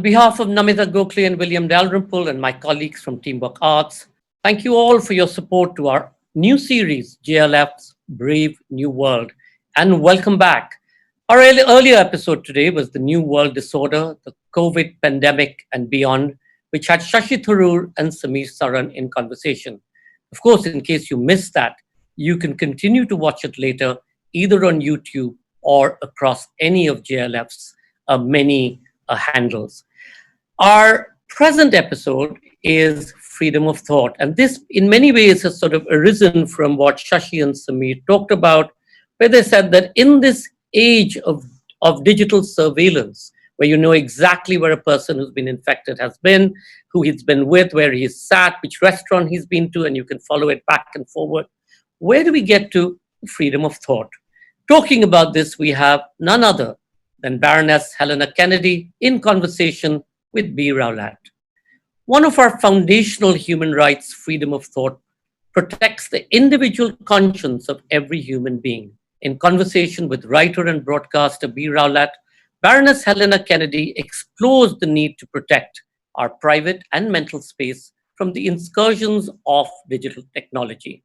behalf of Namita Gokhale and William Dalrymple and my colleagues from Teamwork Arts, thank you all for your support to our new series, JLF's Brave New World, and welcome back. Our earlier episode today was the New World Disorder, the COVID pandemic, and beyond, which had Shashi Tharoor and Samir Saran in conversation. Of course, in case you missed that, you can continue to watch it later, either on YouTube or across any of JLF's many handles. Our present episode is freedom of thought. And this, in many ways, has sort of arisen from what Shashi and Samir talked about, where they said that in this age of digital surveillance, where you know exactly where a person who's been infected has been, who he's been with, where he's sat, which restaurant he's been to, and you can follow it back and forward, where do we get to freedom of thought? Talking about this, we have none other than Baroness Helena Kennedy in conversation with B. Rowlatt. One of our foundational human rights, freedom of thought, protects the individual conscience of every human being. In conversation with writer and broadcaster B. Rowlatt, Baroness Helena Kennedy explores the need to protect our private and mental space from the incursions of digital technology.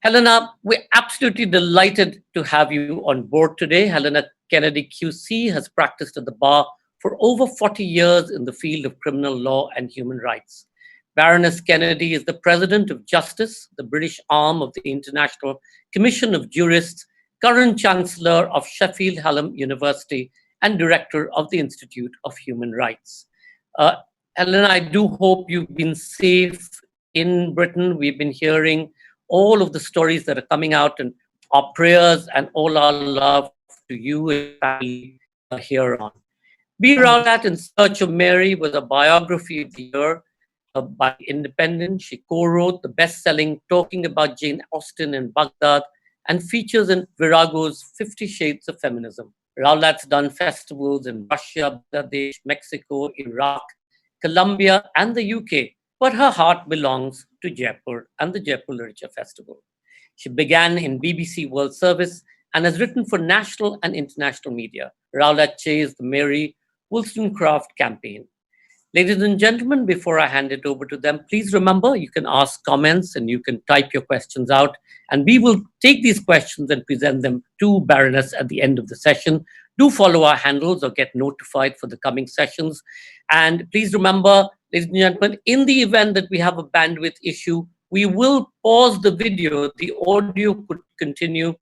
Helena, we're absolutely delighted to have you on board today. Helena Kennedy QC has practiced at the bar for over 40 years in the field of criminal law and human rights. Baroness Kennedy is the President of Justice, the British arm of the International Commission of Jurists, current Chancellor of Sheffield Hallam University, and Director of the Institute of Human Rights. Helena, I do hope you've been safe in Britain. We've been hearing all of the stories that are coming out, and our prayers and all our love to you and family here on. B. Rowlatt in Search of Mary was a biography of the year by Independent. She co-wrote the best-selling Talking About Jane Austen in Baghdad and features in Virago's 50 Shades of Feminism. Rowlatt's done festivals in Russia, Bangladesh, Mexico, Iraq, Colombia, and the UK, but her heart belongs to Jaipur and the Jaipur Literature Festival. She began in BBC World Service and has written for national and international media. Rowlatt chased the Mary Wollstonecraft campaign. Ladies and gentlemen, before I hand it over to them, please remember you can ask comments and you can type your questions out, and we will take these questions and present them to Baroness at the end of the session. Do follow our handles or get notified for the coming sessions. And please remember, ladies and gentlemen, in the event that we have a bandwidth issue, we will pause the video. The audio could continue.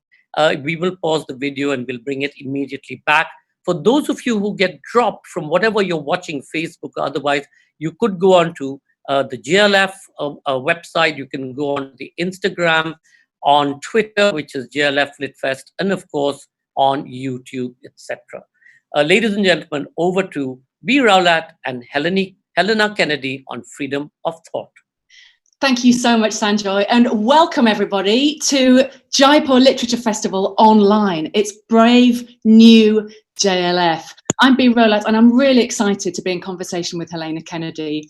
We will pause the video and we'll bring it immediately back. For those of you who get dropped from whatever you're watching, Facebook or otherwise, you could go on to the JLF website. You can go on the Instagram, on Twitter, which is JLF LitFest, and of course on YouTube, etc. Ladies and gentlemen, over to B. Rowlatt and Helena Kennedy on freedom of thought. Thank you so much, Sanjoy, and welcome everybody to Jaipur Literature Festival online. It's Brave New JLF. I'm B. Rowlatt, and I'm really excited to be in conversation with Helena Kennedy.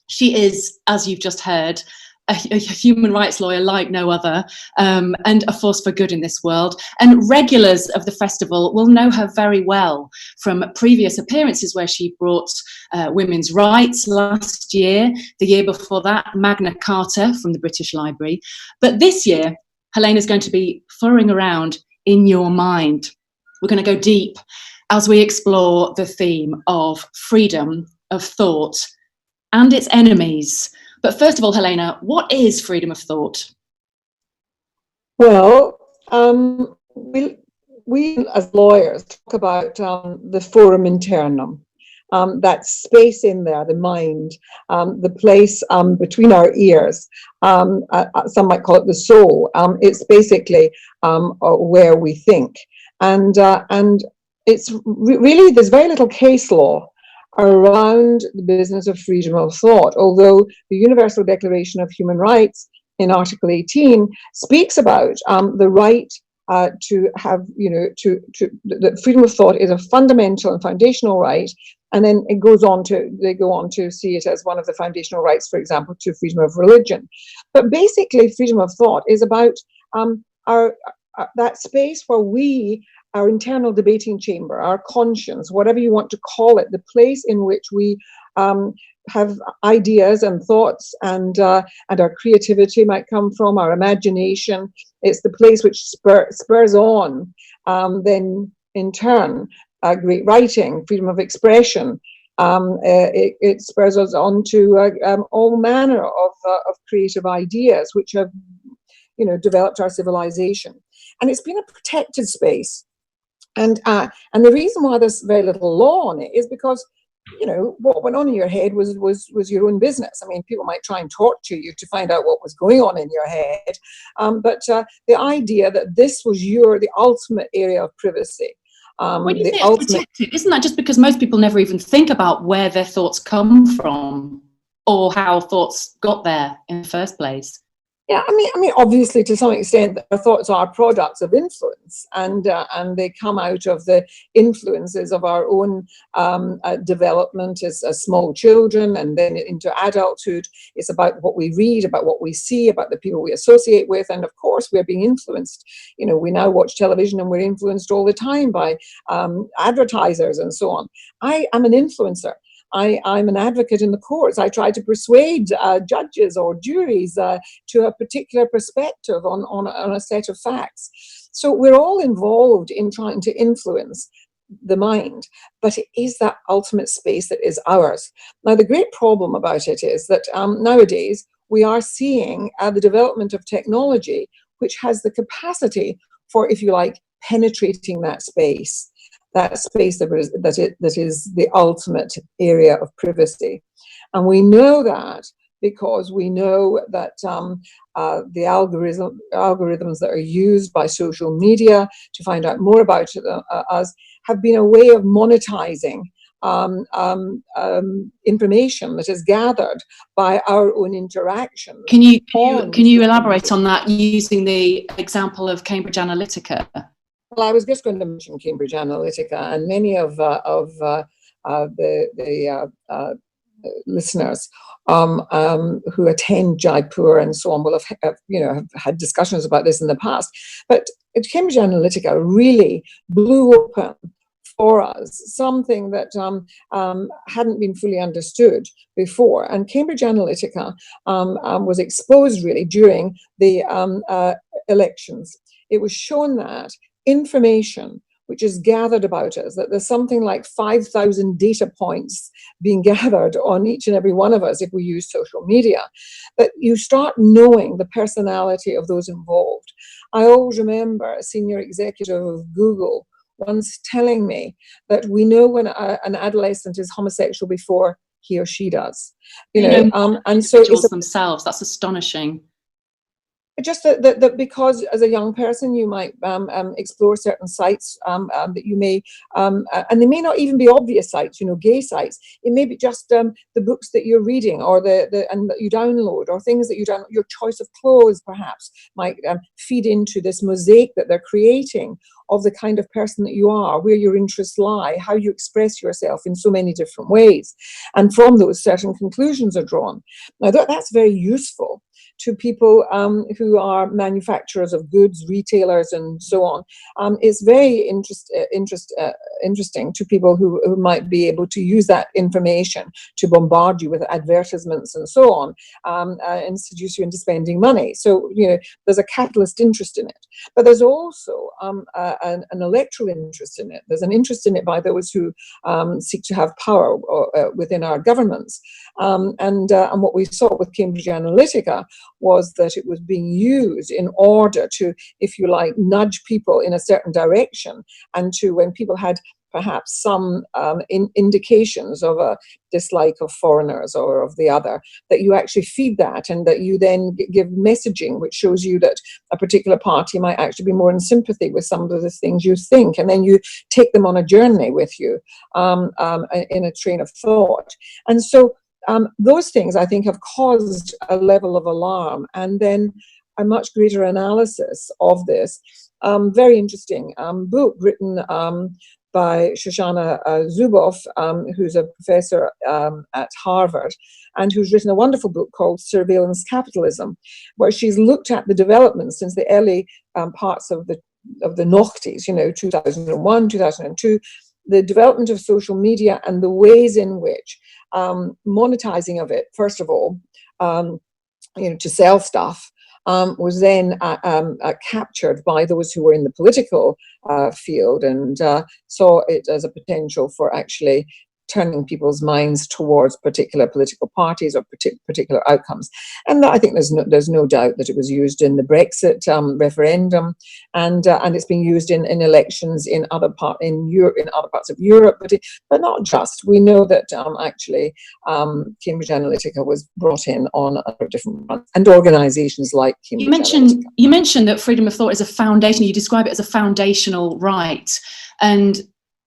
She is, as you've just heard, a human rights lawyer like no other, and a force for good in this world. And regulars of the festival will know her very well from previous appearances where she brought women's rights last year, the year before that, Magna Carta from the British Library. But this year, Helena's going to be furrowing around in your mind. We're going to go deep as we explore the theme of freedom of thought and its enemies. But first of all, Helena, what is freedom of thought? Well, we as lawyers talk about the forum internum, that space in there, the mind, the place between our ears. Some might call it the soul. It's basically where we think. And it's really, there's very little case law around the business of freedom of thought, although the Universal Declaration of Human Rights in Article 18 speaks about the right to have, that freedom of thought is a fundamental and foundational right, and then they go on to see it as one of the foundational rights, for example, to freedom of religion. But basically, freedom of thought is about that space where we our internal debating chamber, our conscience, whatever you want to call it, the place in which we have ideas and thoughts, and our creativity might come from, our imagination. It's the place which spurs on, then in turn, great writing, freedom of expression. It spurs us on to all manner of creative ideas which have, developed our civilization. And it's been a protected space. And the reason why there's very little law on it is because, what went on in your head was your own business. I mean, people might try and torture you to find out what was going on in your head. But the idea that this was the ultimate area of privacy. When you say it's protected, isn't that just because most people never even think about where their thoughts come from or how thoughts got there in the first place? Yeah, I mean, obviously, to some extent, our thoughts are products of influence, and they come out of the influences of our own development as small children, and then into adulthood. It's about what we read, about what we see, about the people we associate with, and of course, we're being influenced. We now watch television, and we're influenced all the time by advertisers and so on. I am an influencer. I'm an advocate in the courts. I try to persuade judges or juries to a particular perspective on a set of facts. So we're all involved in trying to influence the mind, but it is that ultimate space that is ours. Now, the great problem about it is that nowadays we are seeing the development of technology which has the capacity for, if you like, penetrating that space. That space that is the ultimate area of privacy. And we know that because we know that the algorithms that are used by social media to find out more about us have been a way of monetizing information that is gathered by our own interaction. Can you elaborate on that using the example of Cambridge Analytica? Well, I was just going to mention Cambridge Analytica, and many of the listeners who attend Jaipur and so on will have had discussions about this in the past. But Cambridge Analytica really blew open for us something that hadn't been fully understood before. And Cambridge Analytica was exposed really during the elections. It was shown that information which is gathered about us, that there's something like 5,000 data points being gathered on each and every one of us if we use social media, that you start knowing the personality of those involved. I always remember a senior executive of Google once telling me that we know when an adolescent is homosexual before he or she does. And so it's themselves. That's astonishing. Just that because as a young person you might explore certain sites that you may and they may not even be obvious sites, gay sites. It may be just the books that you're reading, or and that you download, or things that you download. Your choice of clothes perhaps might feed into this mosaic that they're creating of the kind of person that you are, where your interests lie, how you express yourself in so many different ways, and from those certain conclusions are drawn. Now that's very useful to people who are manufacturers of goods, retailers, and so on. It's very interesting to people who might be able to use that information to bombard you with advertisements and so on, and seduce you into spending money. So, there's a capitalist interest in it. But there's also an electoral interest in it. There's an interest in it by those who seek to have power within our governments. And what we saw with Cambridge Analytica was that it was being used in order to, if you like, nudge people in a certain direction, and to, when people had perhaps some indications of a dislike of foreigners or of the other, that you actually feed that, and that you then give messaging which shows you that a particular party might actually be more in sympathy with some of the things you think, and then you take them on a journey with you in a train of thought. And so those things, I think, have caused a level of alarm, and then a much greater analysis of this. Very interesting book written by Shoshana Zuboff, who's a professor at Harvard, and who's written a wonderful book called Surveillance Capitalism, where she's looked at the developments since the early parts of the the noughties, 2001, 2002, the development of social media and the ways in which monetizing of it, first of all, to sell stuff, was then captured by those who were in the political field and saw it as a potential for actually turning people's minds towards particular political parties or particular outcomes. And I think there's no doubt that it was used in the Brexit referendum, and it's being used in elections in other parts of Europe, but not just. We know that actually Cambridge Analytica was brought in on other different fronts, and organisations like Cambridge Analytica. You mentioned that freedom of thought is a foundation. You describe it as a foundational right,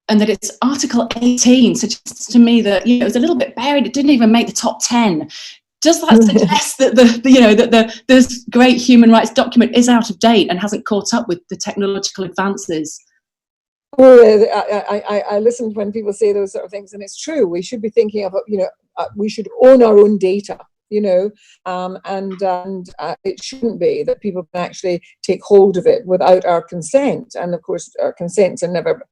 and that it's Article 18 suggests to me that it was a little bit buried. It didn't even make the top 10. Does that suggest that this great human rights document is out of date and hasn't caught up with the technological advances? Well, I listened when people say those sort of things, and it's true. We should be thinking of, we should own our own data. And it shouldn't be that people can actually take hold of it without our consent. And of course, our consents are never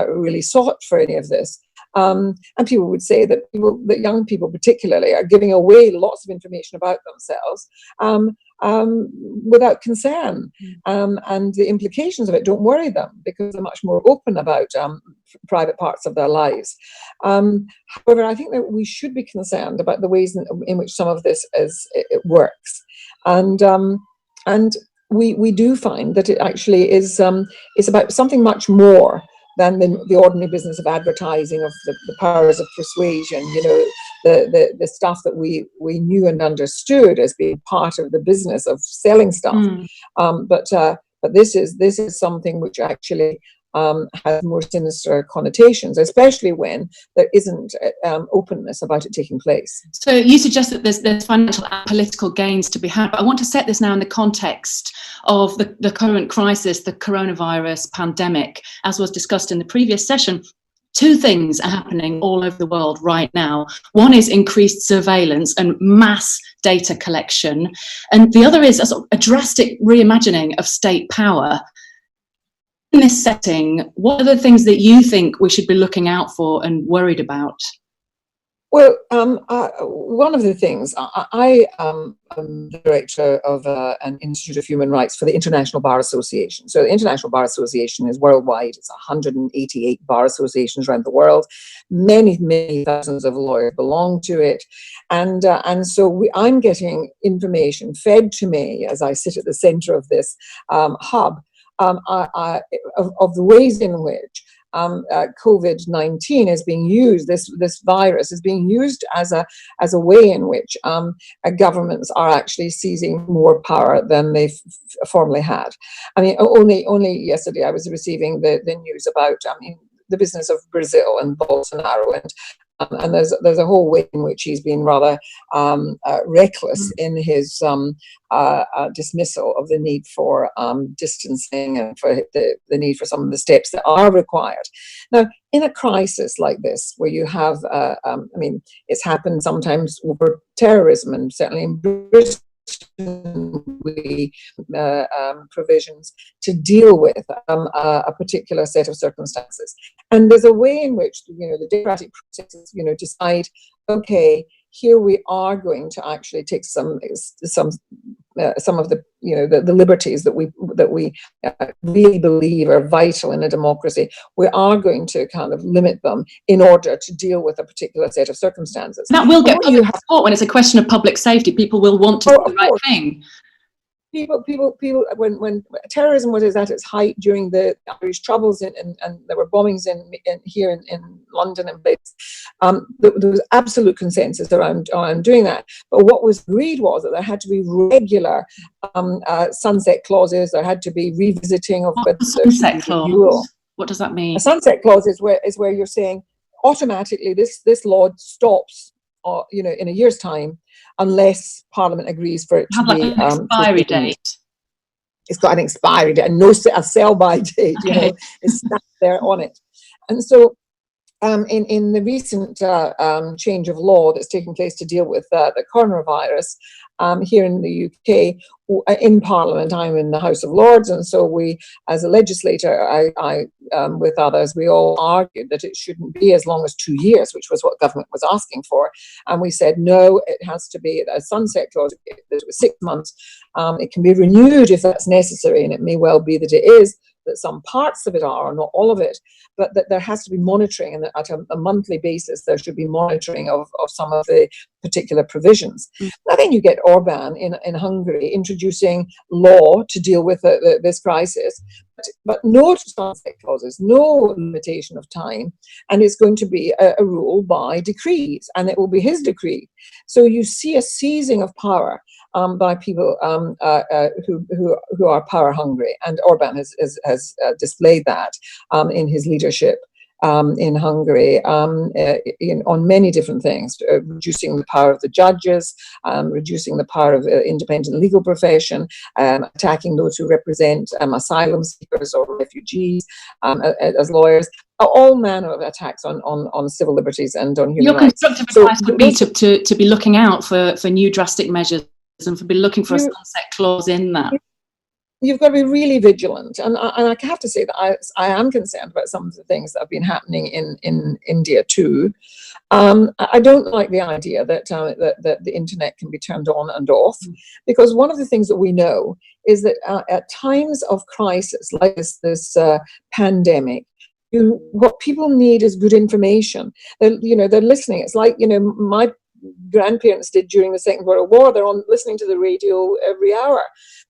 really sought for any of this. And people would say that young people particularly are giving away lots of information about themselves without concern. And the implications of it don't worry them because they're much more open about private parts of their lives. However, I think that we should be concerned about the ways in which some of this it works. And we do find that it actually is about something much more than the ordinary business of advertising, of the powers of persuasion, the stuff that we knew and understood as being part of the business of selling stuff. But this is something which actually has more sinister connotations, especially when there isn't openness about it taking place. So you suggest that there's financial and political gains to be had, but I want to set this now in the context of the current crisis, the coronavirus pandemic, as was discussed in the previous session. Two things are happening all over the world right now. One is increased surveillance and mass data collection, and the other is a drastic reimagining of state power. In this setting, what are the things that you think we should be looking out for and worried about? Well, one of the things, I am the director of an Institute of Human Rights for the International Bar Association. So the International Bar Association is worldwide. It's 188 bar associations around the world. Many, many thousands of lawyers belong to it. And so I'm getting information fed to me as I sit at the center of this hub of the ways in which COVID-19 is being used. This virus is being used as a way in which governments are actually seizing more power than they formerly had. I mean, only yesterday I was receiving the news about the business of Brazil and Bolsonaro, and there's a whole way in which he's been rather reckless in his dismissal of the need for distancing and for the need for some of the steps that are required. Now, in a crisis like this, where you have, it's happened sometimes over terrorism, and certainly in Britain, provisions to deal with a particular set of circumstances. And there's a way in which the democratic processes decide, okay, here we are going to actually take some of the the liberties that we really believe are vital in a democracy. We are going to kind of limit them in order to deal with a particular set of circumstances. That will get public support when it's a question of public safety. People will want to do the right thing. People, when terrorism was at its height during the Irish Troubles, and there were bombings here in London and places, there was absolute consensus around doing that. But what was agreed was that there had to be regular sunset clauses. There had to be revisiting of the sunset clause. What does that mean? A sunset clause is where you're saying automatically this law stops, in a year's time, unless Parliament agrees for it to be an expiry date. It's got an expiry date and a sell-by date. Okay. It's stuck there on it. And so in the recent change of law that's taking place to deal with the coronavirus here in the UK, in Parliament, I'm in the House of Lords, and so we, as a legislator, I with others, we all argued that it shouldn't be as long as 2 years, which was what government was asking for, and we said no, it has to be a sunset clause. It was 6 months. It can be renewed if that's necessary, and it may well be that it is, that some parts of it are, or not all of it, but that there has to be monitoring, and that at a monthly basis there should be monitoring of some of the particular provisions. Now then you get Orban in Hungary introducing law to deal with this crisis, but no sunset clauses, no limitation of time, and it's going to be a rule by decrees, and it will be his decree. So you see a seizing of power by people who are power hungry, and Orban has displayed that in his leadership in Hungary on many different things, reducing the power of the judges, reducing the power of the independent legal profession, attacking those who represent asylum seekers or refugees as lawyers. All manner of attacks on civil liberties and on human rights. Your constructive advice would be to be looking out for new drastic measures and for be looking for a sunset clause in that. You've got to be really vigilant, and I have to say that I am concerned about some of the things that have been happening in India too. I don't like the idea that the internet can be turned on and off, because one of the things that we know is that at times of crisis like this pandemic, what people need is good information. They're listening. It's like my grandparents did during the Second World War. They're listening to the radio every hour.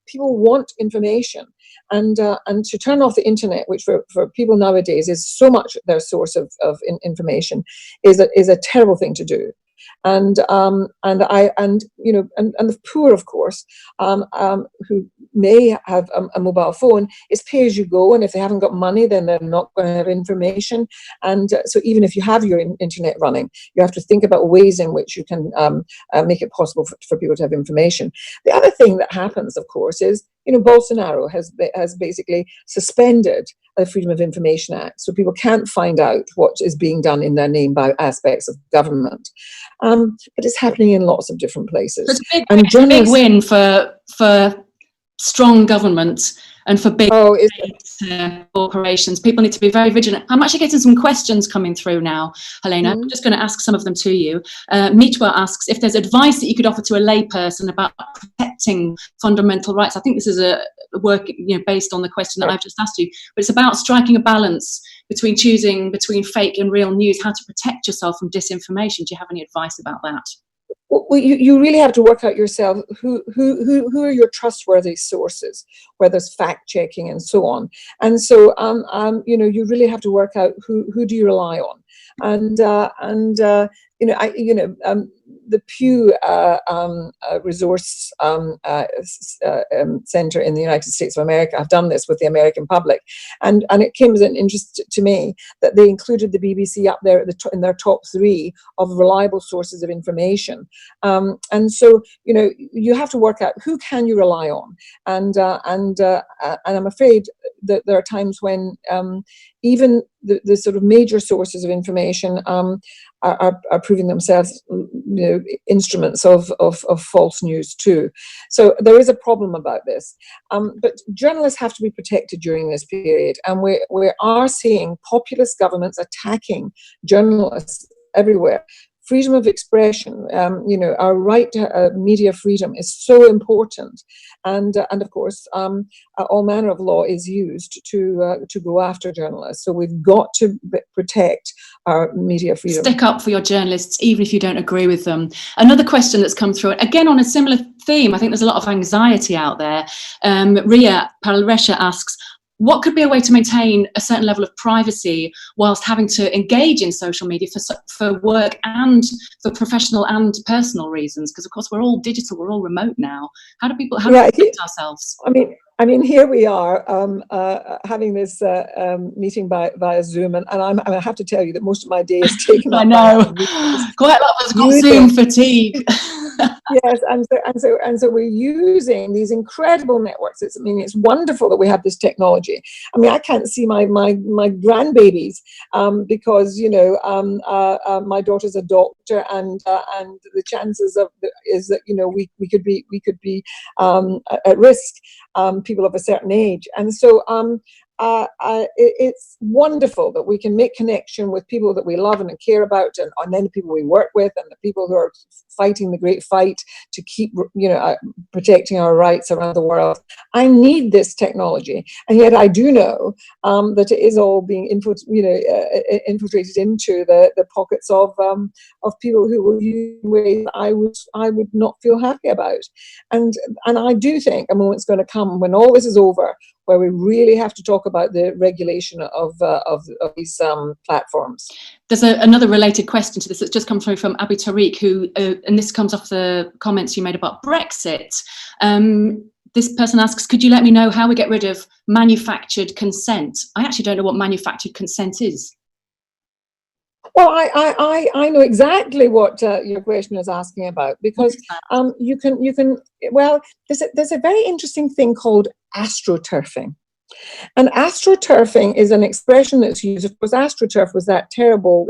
People want information, and to turn off the internet, which for people nowadays is so much their source of information, is a terrible thing to do. And the poor, of course, who may have a mobile phone, is pay as you go, and if they haven't got money, then they're not going to have information. And so even if you have your internet running, you have to think about ways in which you can make it possible for people to have information. The other thing that happens, of course, is Bolsonaro has basically suspended the Freedom of Information Act, so people can't find out what is being done in their name by aspects of government. But it's happening in lots of different places. So it's a big win for strong government and for big corporations. People need to be very vigilant. I'm actually getting some questions coming through now, Helena. I'm just going to ask some of them to you. Mitwa asks if there's advice that you could offer to a layperson about protecting fundamental rights. I think this is a work based on the question that I've just asked you, but it's about striking a balance between choosing between fake and real news, how to protect yourself from disinformation. Do you have any advice about that? Well, you really have to work out yourself who are your trustworthy sources, where there's fact checking and so on. And so you really have to work out who do you rely on. The Pew Resource Center in the United States of America have done this with the American public, and it came as an interest to me that they included the BBC up there in their top 3 of reliable sources of information. And so you have to work out who can you rely on, and I'm afraid that there are times when even the sort of major sources of information are proving themselves instruments of false news too. So there is a problem about this. But journalists have to be protected during this period, and we are seeing populist governments attacking journalists everywhere. Freedom of expression, our right to media freedom is so important, and of course, all manner of law is used to go after journalists. So we've got to protect our media freedom. Stick up for your journalists, even if you don't agree with them. Another question that's come through, again on a similar theme. I think there's a lot of anxiety out there. Ria Palresha asks, what could be a way to maintain a certain level of privacy whilst having to engage in social media for work and for professional and personal reasons? Because of course we're all digital, we're all remote now. How do we protect ourselves? I mean, here we are having this meeting via Zoom, and I have to tell you that most of my day is taken up. I know, quite a lot of us got Zoom fatigue. Yes, and so we're using these incredible networks. I mean, it's wonderful that we have this technology. I mean, I can't see my grandbabies because my daughter's a doctor, and the chances is that we could be at risk, people of a certain age, and so it's wonderful that we can make connection with people that we love and care about, and then the people we work with, and the people who are fighting the great fight to keep protecting our rights around the world. I need this technology, and yet I do know that it is all being infiltrated into the pockets of people who will use ways I would not feel happy about, and I do think a moment's going to come when all this is over, where we really have to talk about the regulation of these platforms. There's another related question to this that's just come through from Abby Tariq, who, and this comes off the comments you made about Brexit. This person asks, could you let me know how we get rid of manufactured consent? I actually don't know what manufactured consent is. Well, I know exactly what your question is asking about, because you can well, there's a very interesting thing called astroturfing. And astroturfing is an expression that's used. Of course, astroturf was that terrible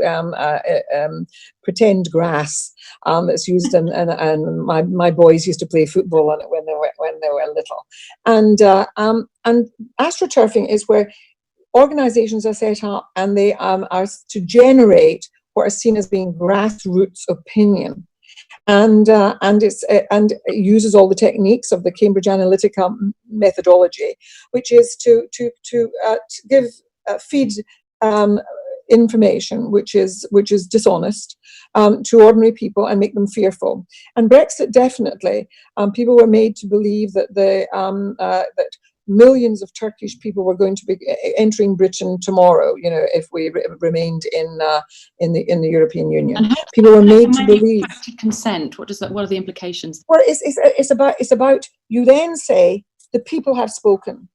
pretend grass that's used, and my boys used to play football on it when they were little. And astroturfing is where organizations are set up, and they are to generate what is seen as being grassroots opinion, and it uses all the techniques of the Cambridge Analytica methodology, which is to feed information which is dishonest to ordinary people and make them fearful. And Brexit, definitely, people were made to believe that that millions of Turkish people were going to be entering Britain tomorrow, if we remained in the European Union. People were made to believe consent. What are the implications? Well, it's about you then say the people have spoken.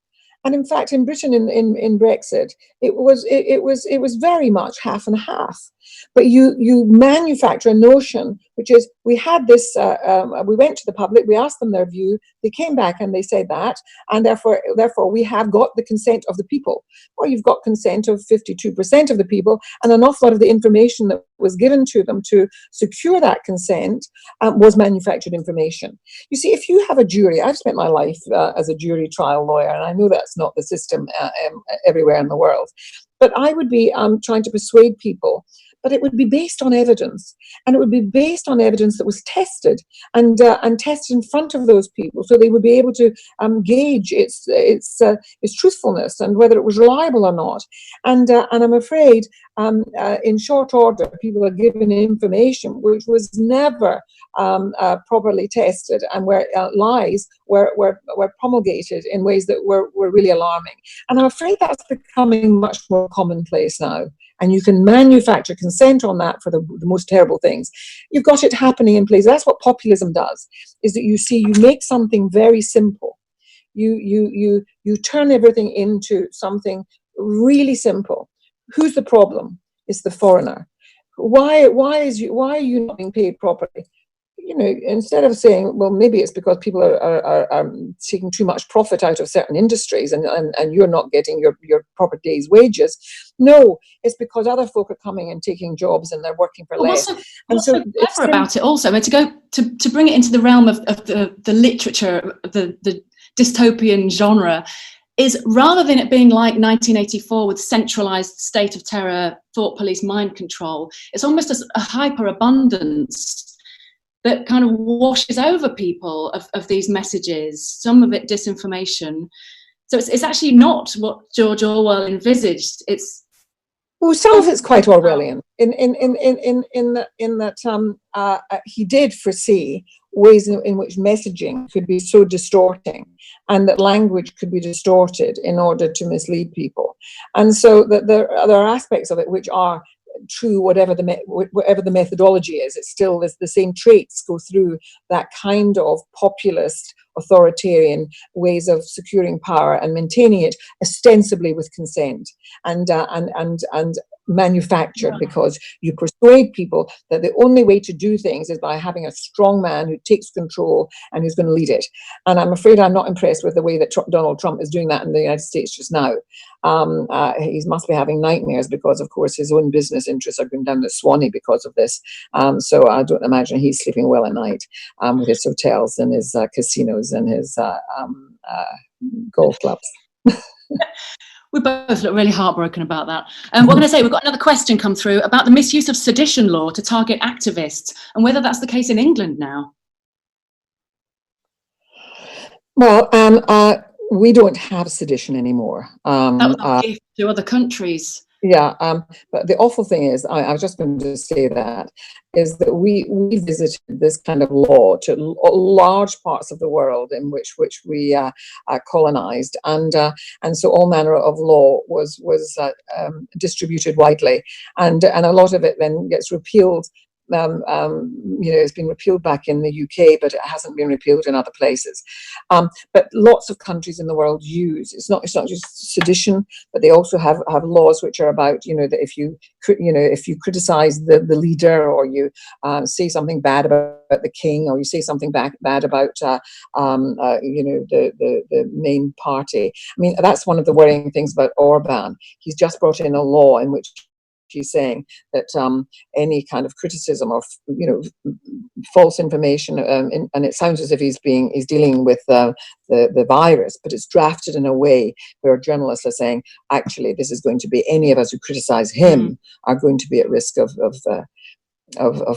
And in fact, in Britain, in Brexit, it was very much half and half. But you manufacture a notion, which is, we had this. We went to the public, we asked them their view, they came back and they said that, and therefore we have got the consent of the people. Or you've got consent of 52% of the people, and an awful lot of the information that was given to them to secure that consent was manufactured information. You see, if you have a jury, I've spent my life as a jury trial lawyer, and I know that's not the system everywhere in the world. But I would be trying to persuade people, but it would be based on evidence, and it would be based on evidence that was tested and tested in front of those people, so they would be able to gauge its truthfulness and whether it was reliable or not. And I'm afraid, in short order, people are given information which was never properly tested, and where lies were promulgated in ways that were really alarming. And I'm afraid that's becoming much more commonplace now. And you can manufacture consent on that for the most terrible things. You've got it happening in places. That's what populism does, is that you make something very simple. You turn everything into something really simple. Who's the problem? It's the foreigner. Why are you not being paid properly? Instead of saying, well, maybe it's because people are taking too much profit out of certain industries and you're not getting your proper day's wages. No, it's because other folk are coming and taking jobs and they're working for less. What's so clever about it also, I mean, to bring it into the realm of the literature, the dystopian genre, is rather than it being like 1984 with centralized state of terror, thought police, mind control, it's almost a hyperabundance that kind of washes over people of these messages, some of it disinformation. So it's actually not what George Orwell envisaged. Some of it's quite Orwellian in that he did foresee ways in which messaging could be so distorting, and that language could be distorted in order to mislead people. And so that there are aspects of it which are true, whatever the methodology is. It's still the same traits go through that kind of populist authoritarian ways of securing power and maintaining it, ostensibly with consent and manufactured, because you persuade people that the only way to do things is by having a strong man who takes control and who's going to lead it. And I'm afraid I'm not impressed with the way that Donald Trump is doing that in the United States just now. He must be having nightmares because, of course, his own business interests are going down the Swanee because of this. So I don't imagine he's sleeping well at night with his hotels and his casinos and his golf clubs. We both look really heartbroken about that. What can I say? We've got another question come through about the misuse of sedition law to target activists and whether that's the case in England now. Well, we don't have sedition anymore. That was a gift to other countries. Yeah, but the awful thing is, I was just going to say that, is that we visited this kind of law to large parts of the world in which we colonized, and so all manner of law was distributed widely, and a lot of it then gets repealed. It's been repealed back in the UK, but it hasn't been repealed in other places. But lots of countries in the world use, it's not just sedition, but they also have laws which are about, that if you criticize the leader, or you say something bad about the king, or you say something bad about the main party. I mean, that's one of the worrying things about Orban. He's just brought in a law in which he's saying that any kind of criticism of false information, and it sounds as if he's dealing with the virus, but it's drafted in a way where journalists are saying, actually, this is going to be, any of us who criticize him are going to be at risk of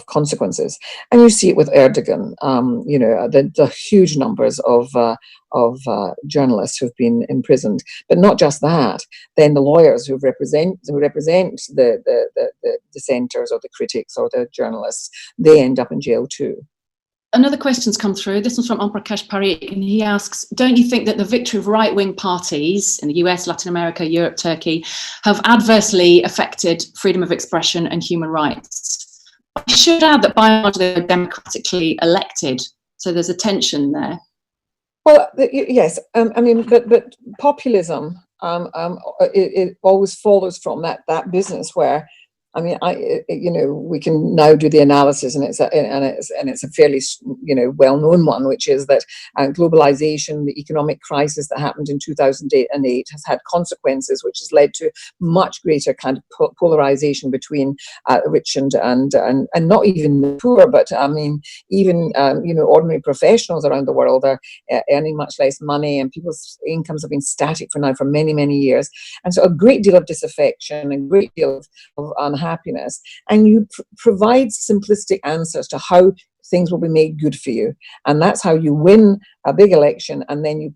consequences. And you see it with Erdogan, the huge numbers of journalists who've been imprisoned. But not just that, then the lawyers who represent the dissenters or the critics or the journalists, they end up in jail too. Another question's come through. This one's from Omprakash Parikh, and he asks, don't you think that the victory of right-wing parties in the US, Latin America, Europe, Turkey have adversely affected freedom of expression and human rights? I should add that by and large they were democratically elected, so there's a tension there. Well, yes, but populism, it always follows from that business where, we can now do the analysis, and it's a fairly well-known one, which is that globalization, the economic crisis that happened in 2008 has had consequences, which has led to much greater kind of polarization between rich and not even the poor, but even ordinary professionals around the world are earning much less money, and people's incomes have been static for many years, and so a great deal of disaffection, a great deal of unhappiness, and you provide simplistic answers to how things will be made good for you, and that's how you win a big election. And then you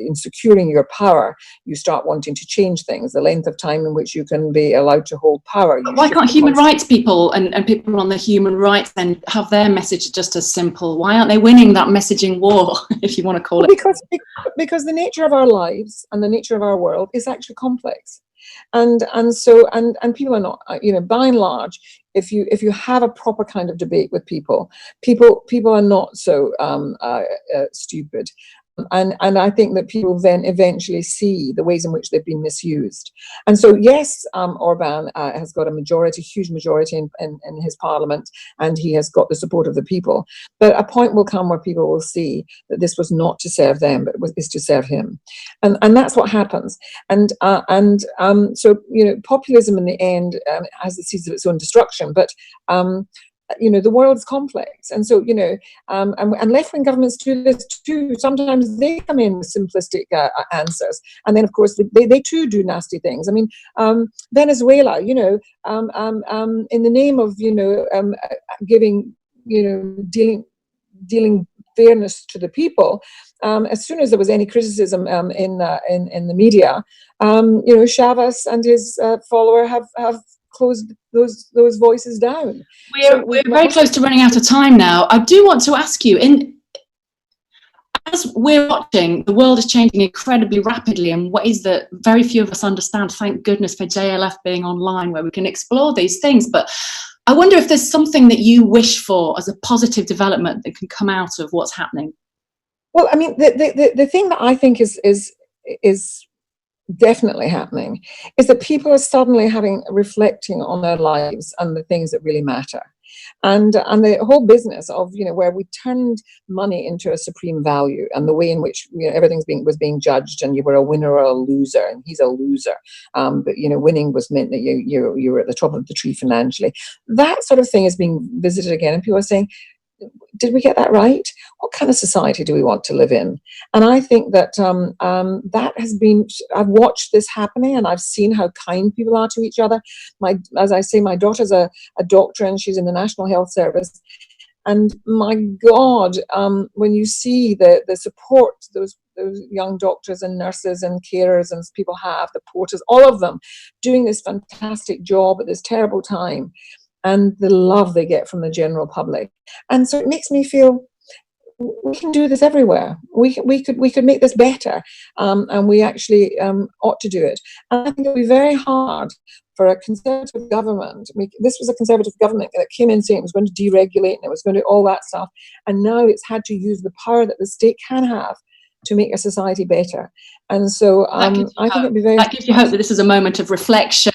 in securing your power, you start wanting to change things, the length of time in which you can be allowed to hold power. But why can't human rights people and people on the human rights then have their message just as simple? Why aren't they winning that messaging war, if you want to call it? Because the nature of our lives and the nature of our world is actually complex. And so people are not, by and large, if you have a proper kind of debate with people are not so stupid. And I think that people then eventually see the ways in which they've been misused. And so, yes, Orban has got a huge majority in his parliament, and he has got the support of the people. But a point will come where people will see that this was not to serve them, but is to serve him. And that's what happens. And so, populism in the end has the seeds of its own destruction. But the world is complex, and so and left-wing governments do this too. Sometimes they come in with simplistic answers, and then of course they too do nasty things. I mean, Venezuela, in the name of giving dealing fairness to the people. As soon as there was any criticism in the media, Chavez and his follower have closed those voices down. We're very close to running out of time now. I do want to ask you, as we're watching, the world is changing incredibly rapidly in ways that very few of us understand. Thank goodness for JLF being online, where we can explore these things. But I wonder if there's something that you wish for as a positive development that can come out of what's happening. Well, I mean, the thing that I think is definitely happening is that people are suddenly reflecting on their lives and the things that really matter. And the whole business of, where we turned money into a supreme value, and the way in which, everything was being judged, and you were a winner or a loser, and he's a loser. But winning was meant that you were at the top of the tree financially. That sort of thing is being visited again, and people are saying, did we get that right? What kind of society do we want to live in? And I think that that has been, I've watched this happening, and I've seen how kind people are to each other. As I say, my daughter's a doctor, and she's in the National Health Service. And my God, when you see the support those young doctors and nurses and carers and people have, the porters, all of them doing this fantastic job at this terrible time, and the love they get from the general public. And so it makes me feel we can do this everywhere. We could make this better, and we actually ought to do it. And I think it would be very hard for a Conservative government. I mean, this was a Conservative government that came in saying it was going to deregulate and it was going to do all that stuff, and now it's had to use the power that the state can have to make a society better. And so I think it'd be very. That gives you hope that this is a moment of reflection,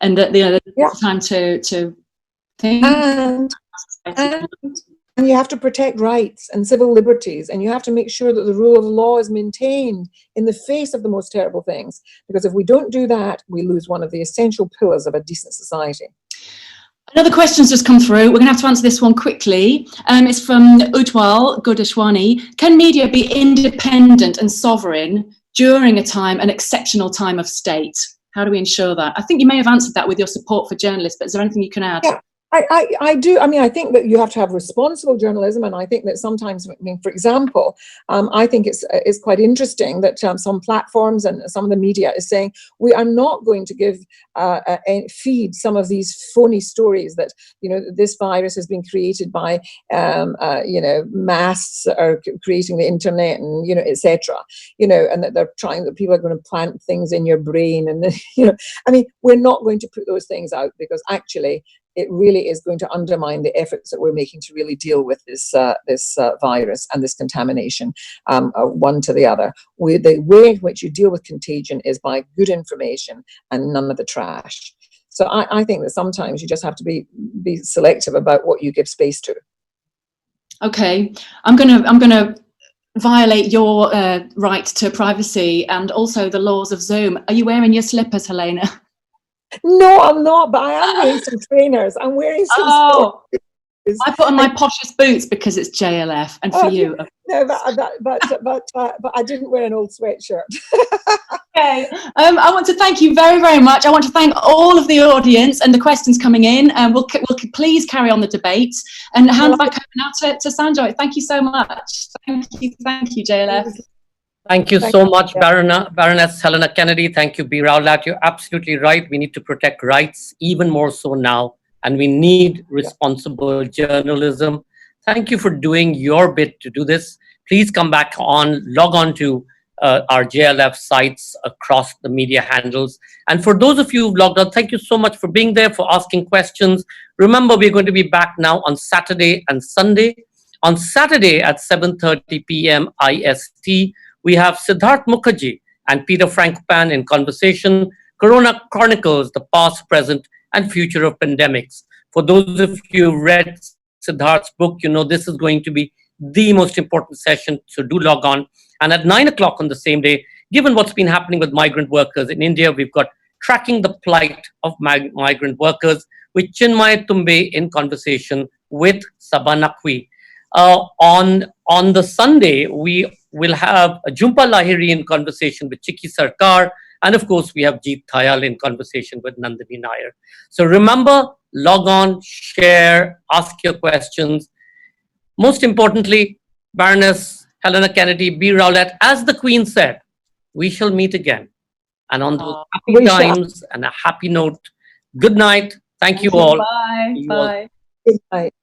and that there's time to think. And you have to protect rights and civil liberties, and you have to make sure that the rule of law is maintained in the face of the most terrible things. Because if we don't do that, we lose one of the essential pillars of a decent society. Another question's just come through. We're going to have to answer this one quickly. It's from Utwal Godeshwani. Can media be independent and sovereign during an exceptional time of state? How do we ensure that? I think you may have answered that with your support for journalists, but is there anything you can add? Yeah. I do. I mean, I think that you have to have responsible journalism, and I think that sometimes, I mean, for example, I think it's quite interesting that some platforms and some of the media is saying we are not going to feed some of these phony stories that this virus has been created by masks are creating the internet and etc. And that that people are going to plant things in your brain, and I mean, we're not going to put those things out, because actually it really is going to undermine the efforts that we're making to really deal with this virus and this contamination, one to the other. The way in which you deal with contagion is by good information and none of the trash. So I think that sometimes you just have to be selective about what you give space to. Okay, I'm gonna violate your right to privacy and also the laws of Zoom. Are you wearing your slippers, Helena? No, I'm not, but I am wearing some trainers. I'm wearing some sports. I put on my poshest boots because it's JLF, and for you. No, but I didn't wear an old sweatshirt. Okay. I want to thank you very, very much. I want to thank all of the audience and the questions coming in. And we'll please carry on the debate, and hand back over now to Sanjoy. Thank you so much. Thank you, JLF. Thank you so much, Baroness Helena Kennedy. Thank you, B. Rowlatt. You're absolutely right. We need to protect rights even more so now, and we need responsible journalism. Thank you for doing your bit to do this. Please come back log on to our JLF sites across the media handles. And for those of you who've logged on, thank you so much for being there, for asking questions. Remember, we're going to be back now on Saturday and Sunday. On Saturday at 7:30 p.m. IST, we have Siddharth Mukherjee and Peter Frankopan in conversation, Corona Chronicles, the past, present, and future of pandemics. For those of you who read Siddharth's book, this is going to be the most important session, so do log on. And at 9 o'clock on the same day, given what's been happening with migrant workers in India, we've got Tracking the Plight of Migrant Workers with Chinmay Tumbe in conversation with Sabha Naqvi. On the Sunday, we will have Jhumpa Lahiri in conversation with Chiki Sarkar. And of course, we have Jeet Thayal in conversation with Nandini Nair. So remember, log on, share, ask your questions. Most importantly, Baroness Helena Kennedy, B. Rowlatt, as the Queen said, we shall meet again. And on those happy times and a happy note, good night. Thank you all. Bye. Bye. Good night.